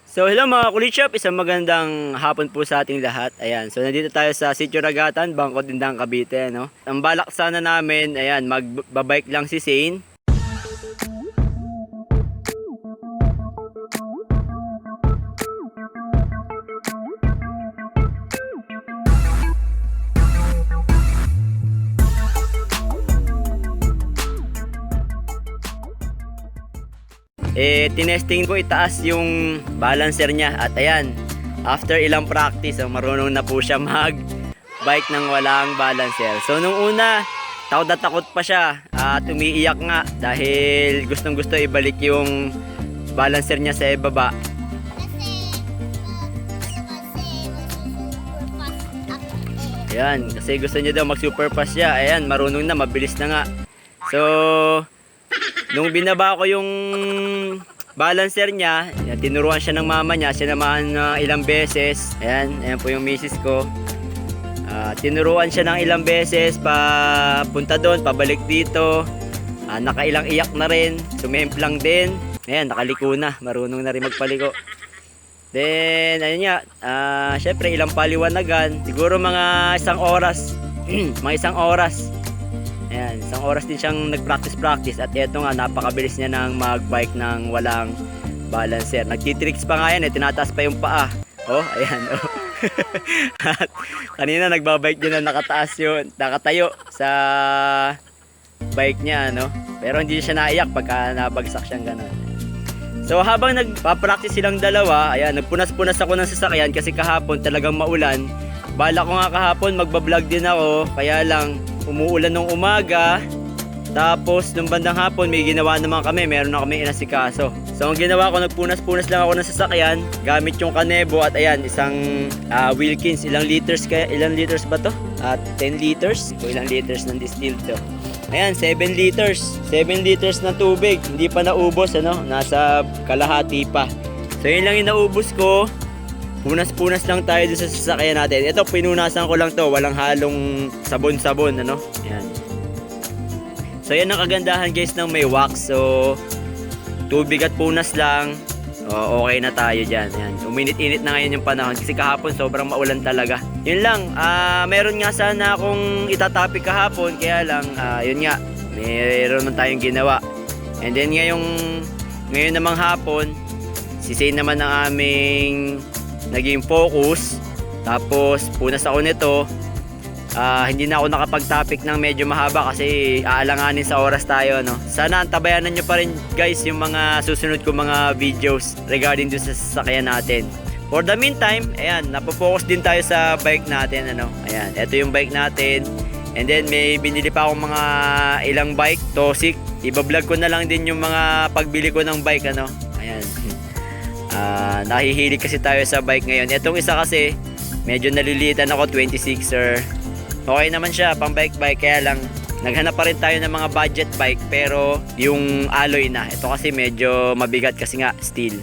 So hello mga kulitshop, isang magandang hapon po sa ating lahat. Ayan, so nandito tayo sa Sitio Ragatan, Bangko Tindang, Cavite, no? Ang balak sana namin, ayan, magbabike lang si Zane. Tinesting ko itaas yung balancer niya at ayan, after ilang practice, marunong na po siya mag bike ng walang balancer. So nung una, takot na takot pa siya at umiiyak nga dahil gustong gusto ibalik yung balancer niya sa ibaba. Ayan, kasi gusto niya daw mag super fast siya. Ayan, marunong na, mabilis na nga. So nung binaba ko yung balancer niya, tinuruan siya ng mama niya. Siya naman ilang beses. Ayan po yung misis ko. Tinuruan siya ng ilang beses papunta doon, pabalik dito. Nakailang iyak na rin, sumemplang din. Ayan, nakaliko na, marunong na rin magpaliko. Then, ayun nga, syempre ilang paliwanagan. Siguro mga isang oras. Mga isang oras. Ayan, isang oras din siyang nag-practice at eto nga, napakabilis niya ng mag-bike ng walang balancer. Nagtitricks pa nga yan, tinataas pa yung paa. Oh, ayan, oh. At kanina nagbabike din na nakatayo sa bike niya, no? Pero hindi siya naiyak pagka nabagsak siyang gano'n. So habang nagpa-practice silang dalawa, ayan, nagpunas-punas ako ng sasakyan kasi kahapon talagang maulan. Bala ko nga kahapon magbablog din ako, kaya lang umuulan nung umaga. Tapos nung bandang hapon may ginawa naman kami, meron na kami inasikaso. So ang ginawa ko, nagpunas-punas lang ako ng sasakyan gamit yung kanebo at ayan, isang Wilkins. Ilang liters ba to? 10 liters o ilang liters ng distilled to. Ayan, 7 liters. 7 liters na tubig. Hindi pa naubos, ano? Nasa kalahati pa. So yun lang yung naubos ko. Punas-punas lang tayo dun sa sasakyan natin. Ito, pinunasan ko lang to. Walang halong sabon-sabon, ano? Ayan. So yan ang kagandahan guys ng may wax. So tubig at punas lang, okay na tayo dyan. Ayan. Uminit-init na ngayon yung panahon kasi kahapon sobrang maulan talaga. Yun lang, meron nga sana akong itatopic kahapon, kaya lang yun nga, meron man tayong ginawa. And then ngayon namang hapon, si Zane naman ang aming naging focus. Tapos punas ako nito. Hindi na ako nakapag-topic ng medyo mahaba kasi aalanganin sa oras tayo, no? Sana antabayanan nyo pa rin guys yung mga susunod ko mga videos regarding dun sa sasakyan natin. For the meantime, ayan, napofocus din tayo sa bike natin, ano? Ayan, ito yung bike natin. And then may binili pa akong mga ilang bike, Tosik. Ibablog ko na lang din yung mga pagbili ko ng bike, ano? Ayan. Nahihilig kasi tayo sa bike ngayon. Itong isa kasi medyo nalilitan ako, 26er. Okay naman siya pang bike kaya lang naghanap pa rin tayo ng mga budget bike pero yung alloy na. Ito kasi medyo mabigat kasi nga steel.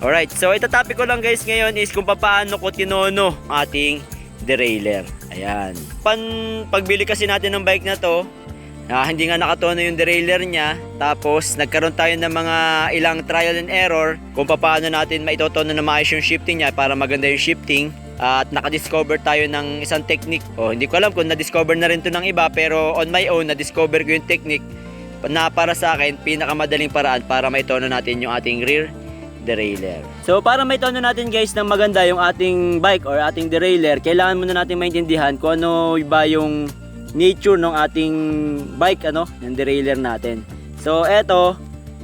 Alright, so itatopic ko lang guys ngayon is kung paano ko tinono ating derailleur. Ayan. Pagbili kasi natin ng bike na to, hindi nga nakatono yung derailleur niya. Tapos nagkaroon tayo ng mga ilang trial and error kung paano natin maitotono na maayos yung shifting niya para maganda yung shifting. At nakadiscover tayo ng isang technique. Hindi ko alam kung na-discover na rin to ng iba, pero on my own, na-discover ko yung technique na para sa akin, pinakamadaling paraan para maitono natin yung ating rear derailleur. So para maitono natin guys ng maganda yung ating bike or ating derailleur, kailangan muna natin maintindihan kung ano ba yung nature ng ating bike, ano, yung derailleur natin. So eto,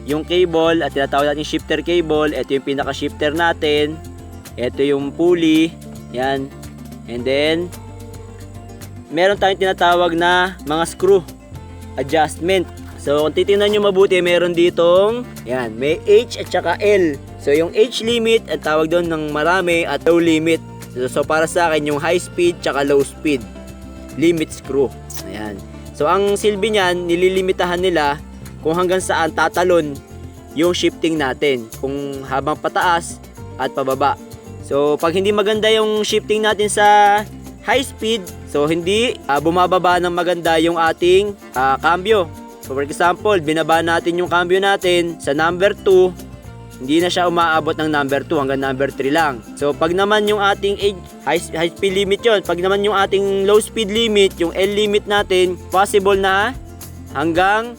yung cable at tinatawag natin shifter cable. Ito yung pinaka-shifter natin. Ito yung pulley. Yan. And then meron tayong tinatawag na mga screw adjustment. So kung titingnan nyo mabuti, meron ditong yan, may H at saka L. So yung H limit at tawag doon ng marami at low limit. So para sa akin yung high speed tsaka low speed limit screw. Ayan. So ang silbi niyan, nililimitahan nila kung hanggang saan tatalon yung shifting natin, kung habang pataas at pababa. So pag hindi maganda yung shifting natin sa high speed, so hindi bumababa ng maganda yung ating cambio. So for example, binaba natin yung cambio natin sa number 2, hindi na siya umaabot ng number 2 hanggang number 3 lang. So pag naman yung ating high speed limit yon, pag naman yung ating low speed limit, yung L limit natin, possible na hanggang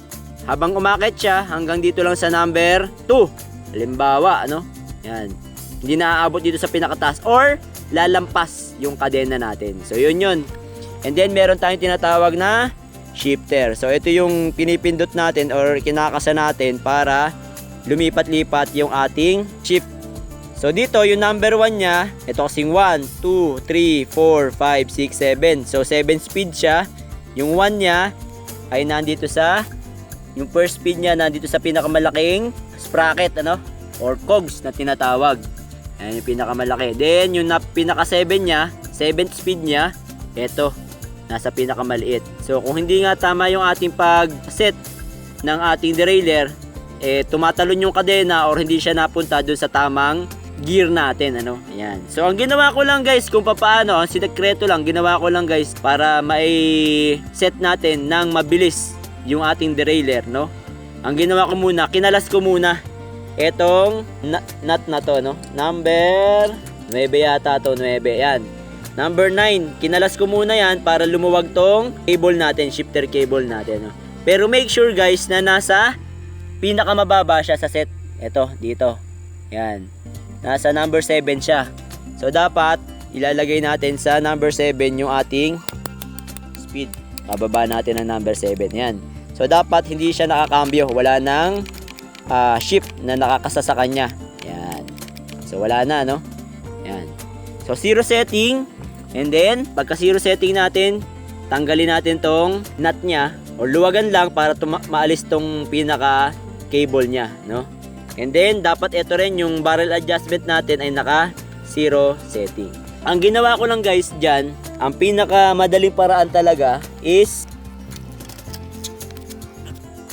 habang umakit siya hanggang dito lang sa number 2. Halimbawa, ano? Yan. Hindi na aabot dito sa pinakataas or lalampas yung kadena natin. So yun yun. And then meron tayong tinatawag na shifter. So ito yung pinipindot natin or kinakasa natin para lumipat-lipat yung ating shift. So dito yung number 1 niya, ito kasing 1, 2, 3, 4, 5, 6, 7. So 7 speed siya. Yung 1 niya ay nandito sa, yung first speed niya nandito sa pinakamalaking sprocket, ano? Or cogs na tinatawag. Ayan yung pinakamalaki. Then yung pinaka 7 niya, 7th speed niya, ito, nasa pinakamaliit. So kung hindi nga tama yung ating pag-set ng ating derailleur, tumatalon yung kadena or hindi siya napunta doon sa tamang gear natin, ano? Ayan. So ang ginawa ko lang guys, kung paano, ang sinekreto lang, ginawa ko lang guys para mai-set natin ng mabilis yung ating derailleur, no? Ang ginawa ko muna, kinalas ko muna etong nut na to, no? Number 9 yata to, 9. Yan. Number 9, kinalas ko muna yan para lumuwag tong cable natin, shifter cable natin, no? Pero make sure guys na nasa pinakamababa siya sa set. Ito, dito. Yan. Nasa number 7 siya. So dapat ilalagay natin sa number 7 yung ating speed. Bababa natin ang number 7. Yan. So dapat hindi siya nakakambyo. Wala nang shift na nakakasa sa kanya. Yan. So wala na, no? Yan. So zero setting. And then pagka zero setting natin, tanggalin natin tong nut niya o luwagan lang para maalis tong pinaka cable niya, no? And then dapat ito rin yung barrel adjustment natin ay naka zero setting. Ang ginawa ko lang guys diyan, ang pinaka madaling paraan talaga is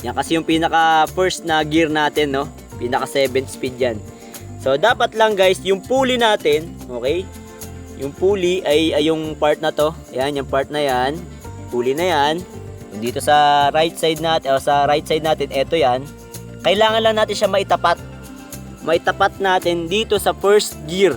yan, kasi yung pinaka first na gear natin, no? Pinaka 7th speed yan. So dapat lang guys yung pulley natin, okay? Yung pulley ay yung part na to. Ayan, yung part na yan, pulley na yan. Dito sa right side natin o sa right side natin, ito yan. Kailangan lang natin siya maitapat. Maitapat natin dito sa first gear.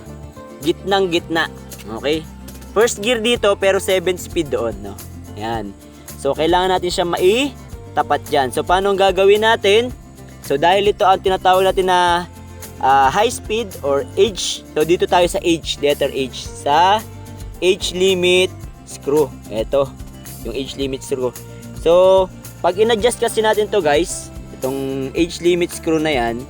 Gitnang gitna. Okay? First gear dito pero 7 speed doon, no? Yan. So kailangan natin siya maitapat diyan. So paano ang gagawin natin? So dahil ito ang tinatawag natin na high speed or H. So dito tayo sa H, letter H. Sa H limit screw. Ito, yung H limit screw. So pag in-adjust kasi natin to guys, itong H limit screw na yan,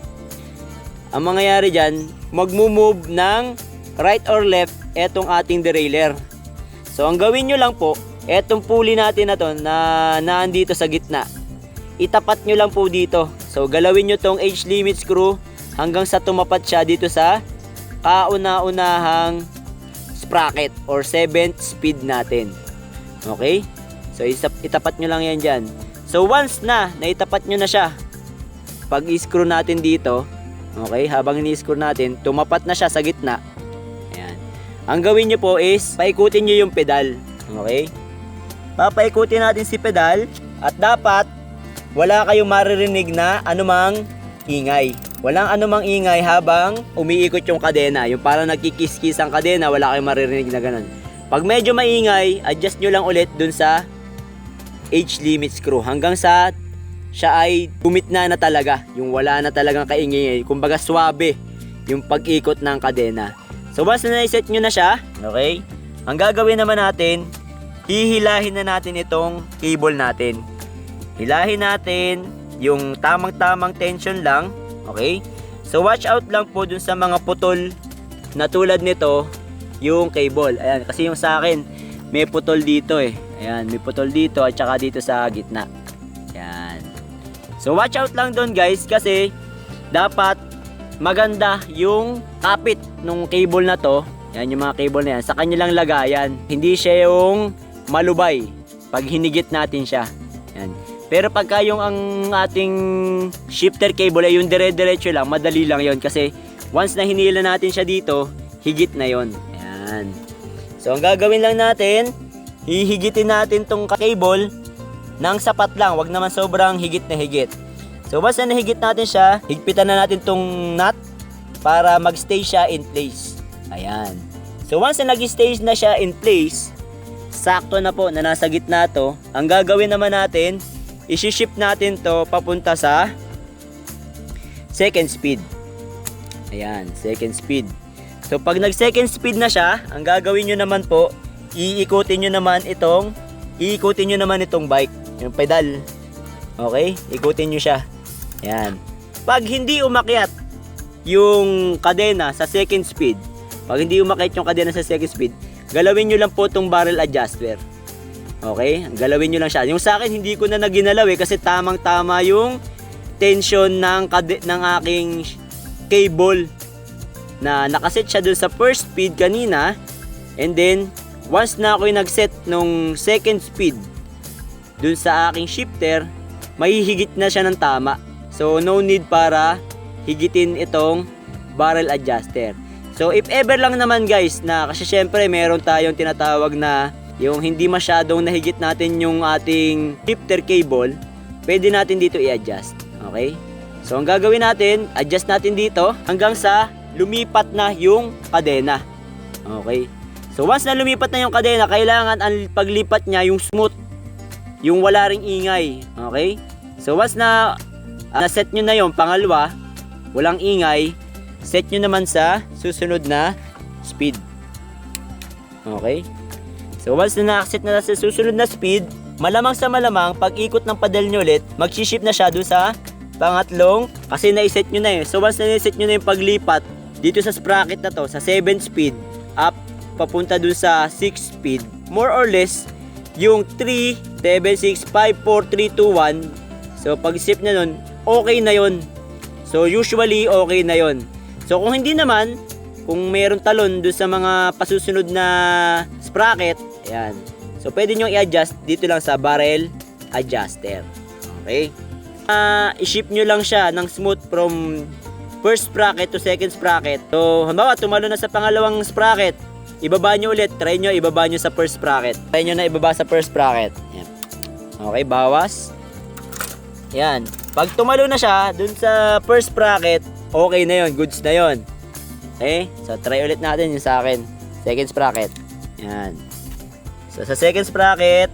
ang mangyayari dyan, magmumove ng right or left etong ating derailleur. So ang gawin nyo lang po, etong pulley natin na to na naandito sa gitna, itapat nyo lang po dito. So galawin nyo tong H limit screw hanggang sa tumapat siya dito sa kauna-unahang sprocket or 7th speed natin. Okay? So itapat nyo lang yan dyan. So once na naitapat nyo na siya, pag i-screw natin dito, okay, habang ini-screw natin, tumapat na siya sa gitna. Ayan. Ang gawin nyo po is, paikutin nyo yung pedal. Okay? Papaikutin natin si pedal at dapat wala kayong maririnig na anumang ingay. Walang anumang ingay habang umiikot yung kadena. Yung parang nagkikis-kis ang kadena, wala kayong maririnig na ganun. Pag medyo maingay, adjust nyo lang ulit dun sa H limit screw hanggang sa siya ay gumitna na talaga, yung wala na talagang kaingay, kumbaga swabe yung pag-ikot ng kadena. So once na na-set nyo na siya, okay, ang gagawin naman natin, hihilahin na natin itong cable natin. Hilahin natin yung tamang-tamang tension lang, okay? So watch out lang po dun sa mga putol na tulad nito, yung cable. Ayan, kasi yung sa akin may putol dito eh. Ayan, may putol dito at saka dito sa gitna. Ayan. So watch out lang doon guys kasi dapat maganda yung kapit nung cable na to. Ayan yung mga cable na yan. Sa kanilang lagayan. Hindi siya yung malubay pag hinigit natin siya. Ayan. Pero pagka yung ang ating shifter cable ay yung dire-diretso lang, madali lang yon kasi once na hinila natin siya dito, higit na yon. Ayan. So ang gagawin lang natin, hihigitin natin tong cable ng sapat lang, wag naman sobrang higit na higit. So once na nahigit natin siya, higpitan na natin tong nut para magstay siya in place. Ayan. So once na nag-stay na siya in place, sakto na po na nasa gitna to. Ang gagawin naman natin, isi-shift natin to papunta sa second speed. Ayan, second speed. So pag nag second speed na siya, ang gagawin nyo naman po, iikutin nyo naman itong bike, yung pedal. Okay? Ikutin nyo siya. Ayan. Pag hindi umakyat yung kadena sa second speed, galawin nyo lang po itong barrel adjuster. Okay? Galawin nyo lang siya. Yung sa akin, hindi ko na ginalaw kasi tamang-tama yung tension ng aking cable na nakaset siya dun sa first speed kanina. And then, once na ako yung nag-set nung second speed dun sa aking shifter, mahihigit na siya ng tama. So, no need para higitin itong barrel adjuster. So, if ever lang naman guys, na kasi syempre meron tayong tinatawag na yung hindi masyadong nahigit natin yung ating shifter cable, pwede natin dito i-adjust. Okay? So, ang gagawin natin, adjust natin dito hanggang sa lumipat na yung kadena. Okay? So, once na lumipat na yung kadena, kailangan ang paglipat niya yung smooth, yung wala ring ingay. Okay? So once na set nyo na yung pangalawa, walang ingay, set nyo naman sa susunod na speed. Okay? So once na nakaset na sa susunod na speed, malamang sa malamang, pag ikot ng pedal nyo ulit, mag-shift na siya doon sa pangatlong, kasi na-set nyo na eh. So once na na-set nyo na yung paglipat, dito sa sprocket na to, sa 7 speed, up, papunta doon sa 6 speed, more or less, yung 3, 7, 6, 5, 4, 3, 2, 1, so pag-shift na nun, okay na yon. So usually okay na yon. So kung hindi naman, kung mayroon talon doon sa mga pasusunod na sprocket, ayan. So pwede nyo i-adjust dito lang sa barrel adjuster. Okay? I-shift nyo lang siya ng smooth from first sprocket to second sprocket. So halimbawa tumalo na sa pangalawang sprocket, ibaba nyo ulit, try nyo ibaba nyo sa first sprocket. Try nyo na ibaba sa first sprocket. Ayan. Okay, bawas. Yan. Pag tumalo na siya dun sa first bracket, okay na yon, goods na yon. Okay? So try ulit natin yung sa akin. Second sprocket. Yan. So sa second sprocket,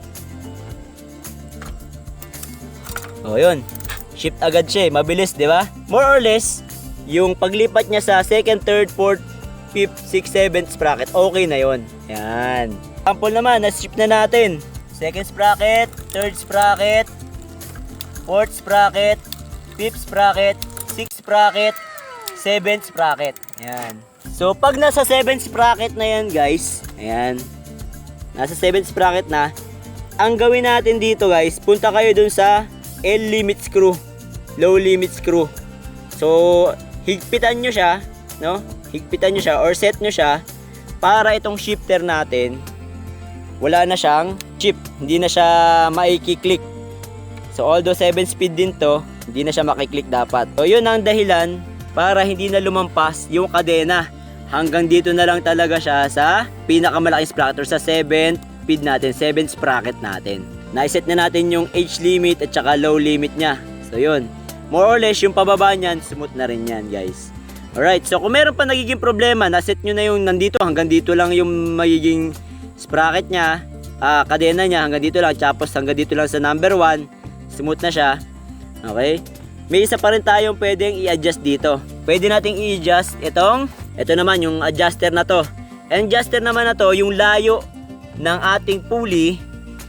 oh yun. Shift agad siya, mabilis, di ba? More or less, yung paglipat niya sa second, third, fourth, fifth, sixth, seventh sprocket, okay na yon. Yan. Example naman, na-shift na natin. Second sprocket, third sprocket, fourth sprocket, fifth sprocket, sixth sprocket, seventh sprocket. Ayan. So, pag nasa 7th sprocket na yan, guys, ayan, nasa 7th sprocket na, ang gawin natin dito, guys, punta kayo dun sa L limit screw, low limit screw. So, higpitan nyo siya, no? Higpitan nyo siya or set nyo siya para itong shifter natin, wala na siyang chip, hindi na siya maikiklik. So although 7 speed din to, hindi na siya makiklik dapat. So yun ang dahilan para hindi na lumampas yung kadena. Hanggang dito na lang talaga siya sa pinakamalaking sprocket or sa 7th speed natin, 7th sprocket natin. Naiset na natin yung age limit at saka low limit niya. So yun, more or less yung pababa niyan, smooth na rin yan guys. Alright, so kung meron pa nagiging problema, naset nyo na yung nandito, hanggang dito lang yung magiging sprocket niya, kadena niya, hanggang dito lang, tapos hanggang dito lang sa number 1, smooth na siya. Okay? May isa pa rin tayong pwedeng i-adjust dito. Pwede nating i-adjust ito naman yung adjuster na to. Ang adjuster naman na to, yung layo ng ating pulley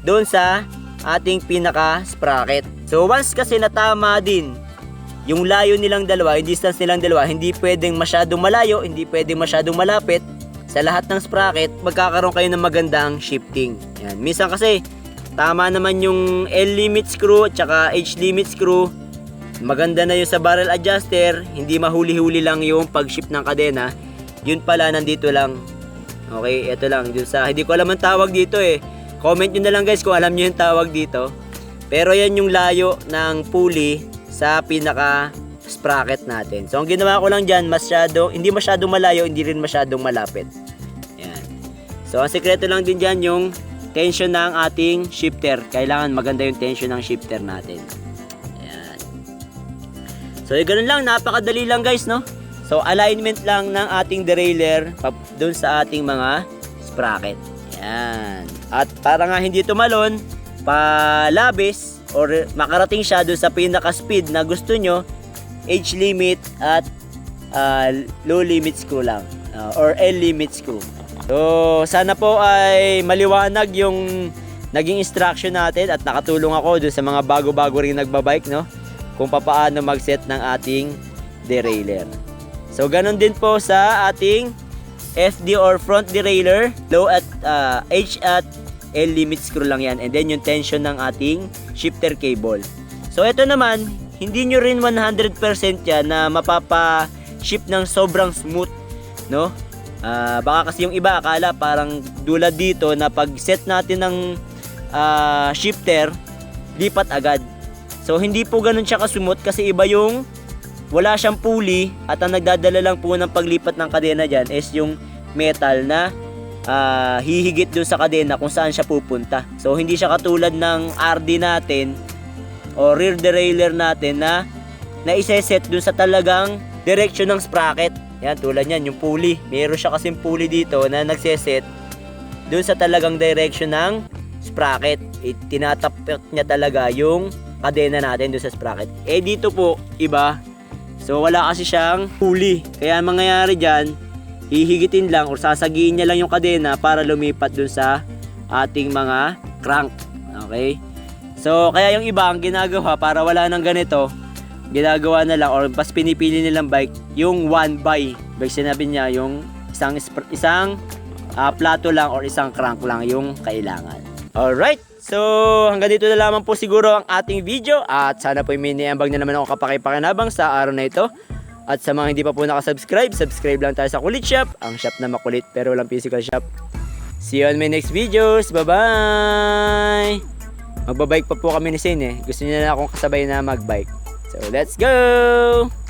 doon sa ating pinaka sprocket. So once kasi natama din yung layo nilang dalawa, yung distance nilang dalawa, hindi pwedeng masyadong malayo, hindi pwedeng masyadong malapit. Sa lahat ng sprocket, magkakaroon kayo ng magandang shifting. Yan. Minsan kasi tama naman yung L limit screw at saka H limit screw. Maganda na yung sa barrel adjuster, hindi mahuli-huli lang yung pag-shift ng kadena. Yun pala, nandito lang. Okay, ito lang. Dun sa, hindi ko alam ang tawag dito eh. Comment nyo na lang guys kung alam nyo yung tawag dito. Pero yan yung layo ng pulley sa pinaka sprocket natin. So ang ginawa ko lang dyan, hindi masyadong malayo, hindi rin masyadong malapit. Yan. So ang sekreto lang din dyan yung tension ng ating shifter. Kailangan maganda yung tension ng shifter natin. Ayan. So ganun lang, napakadali lang guys, no? So alignment lang ng ating derailleur doon sa ating mga sprocket. Yan. At para nga hindi tumalon, palabis or makarating siya doon sa pinaka speed na gusto nyo, age limit at low limit screw lang or L limit screw. So sana po ay maliwanag yung naging instruction natin at nakatulong ako doon sa mga bago-bago ring nagbabike, no, kung paano mag-set ng ating derailleur. So ganun din po sa ating FD or front derailleur, low at H at L limit screw lang yan, and then yung tension ng ating shifter cable. So ito naman, hindi nyo rin 100% yan na mapapa-shift ng sobrang smooth, no? Baka kasi yung iba akala parang dulad dito na pag set natin ng shifter, lipat agad. So hindi po ganun siya kasumot kasi iba yung wala siyang pulley at ang nagdadala lang po ng paglipat ng kadena dyan is yung metal na hihigit dun sa kadena kung saan siya pupunta. So hindi siya katulad ng RD natin o rear derailleur natin na isa-set dun sa talagang direction ng sprocket. Yan, tulad yan, yung pulley. Meron siya kasing pulley dito na nagseset dun sa talagang direction ng sprocket. Tinatapot niya talaga yung kadena natin dun sa sprocket. Eh dito po, iba. So wala kasi siyang pulley. Kaya ang mangyayari dyan, hihigitin lang o sasagiin niya lang yung kadena para lumipat dun sa ating mga crank. Okay? So kaya yung iba ang ginagawa para wala nang ganito, ginagawa na lang or pas pinipili nilang bike yung one by. Bike sinabi niya yung isang plato lang or isang crank lang yung kailangan. Alright, so hanggang dito na lamang po siguro ang ating video at sana po may niambag na naman ako kapakipakinabang sa araw na ito. At sa mga hindi pa po nakasubscribe, subscribe lang tayo sa Kulit Shop, ang shop na makulit pero walang physical shop. See you on my next videos, bye bye! Magbabike pa po kami ni Sin eh, gusto niya na akong kasabay na magbike. So let's go!